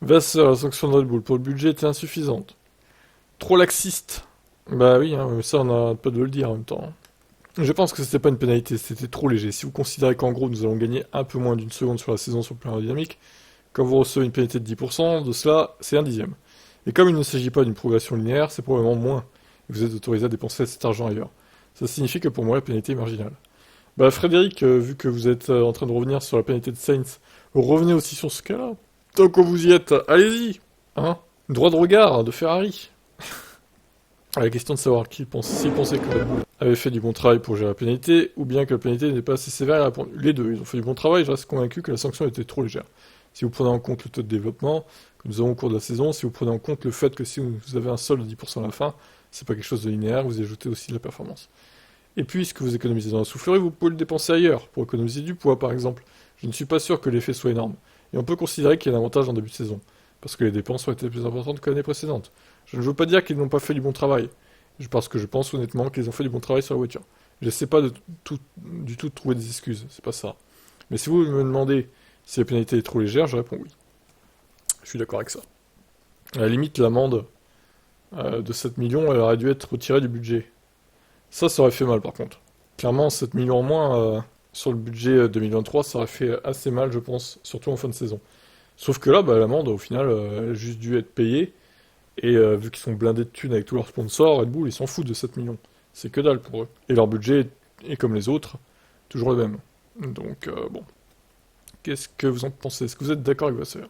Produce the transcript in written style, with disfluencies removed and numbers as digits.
Vasseur, la sanction de Red Bull pour le budget était insuffisante. Trop laxiste. Bah oui, hein, ça on a pas de le dire en même temps. Je pense que c'était pas une pénalité, c'était trop léger. Si vous considérez qu'en gros nous allons gagner un peu moins d'une seconde sur la saison sur le plan aérodynamique, quand vous recevez une pénalité de 10%, de cela c'est un dixième. Et comme il ne s'agit pas d'une progression linéaire, c'est probablement moins. Et vous êtes autorisé à dépenser cet argent ailleurs. Ça signifie que pour moi la pénalité est marginale. Bah Frédéric, vu que vous êtes en train de revenir sur la pénalité de Saints, revenez aussi sur ce cas-là. Tant que vous y êtes, allez-y. Hein. Droit de regard de Ferrari. À la question de savoir s'il pensait que Red Bull avait fait du bon travail pour gérer la pénalité, ou bien que la pénalité n'est pas assez sévère, il a répondu les deux. Ils ont fait du bon travail, je reste convaincu que la sanction était trop légère. Si vous prenez en compte le taux de développement que nous avons au cours de la saison, si vous prenez en compte le fait que si vous avez un solde de 10% à la fin, c'est pas quelque chose de linéaire, vous ajoutez aussi de la performance. Et puis, ce que vous économisez dans la soufflerie, vous pouvez le dépenser ailleurs, pour économiser du poids par exemple. Je ne suis pas sûr que l'effet soit énorme. Et on peut considérer qu'il y a un avantage en début de saison, parce que les dépenses ont été plus importantes que l'année précédente. Je ne veux pas dire qu'ils n'ont pas fait du bon travail, parce que je pense honnêtement qu'ils ont fait du bon travail sur la voiture. Je n'essaie pas du tout de trouver des excuses, c'est pas ça. Mais si vous me demandez si la pénalité est trop légère, je réponds oui. Je suis d'accord avec ça. À la limite, l'amende de 7 millions, elle aurait dû être retirée du budget. Ça aurait fait mal par contre. Clairement, 7 millions en moins sur le budget 2023, ça aurait fait assez mal, je pense, surtout en fin de saison. Sauf que là, bah, l'amende, au final, elle a juste dû être payée. Et vu qu'ils sont blindés de thunes avec tous leurs sponsors, Red Bull, ils s'en foutent de 7 millions. C'est que dalle pour eux. Et leur budget est comme les autres, toujours le même. Donc, bon. Qu'est-ce que vous en pensez? Est-ce que vous êtes d'accord avec Vasseur?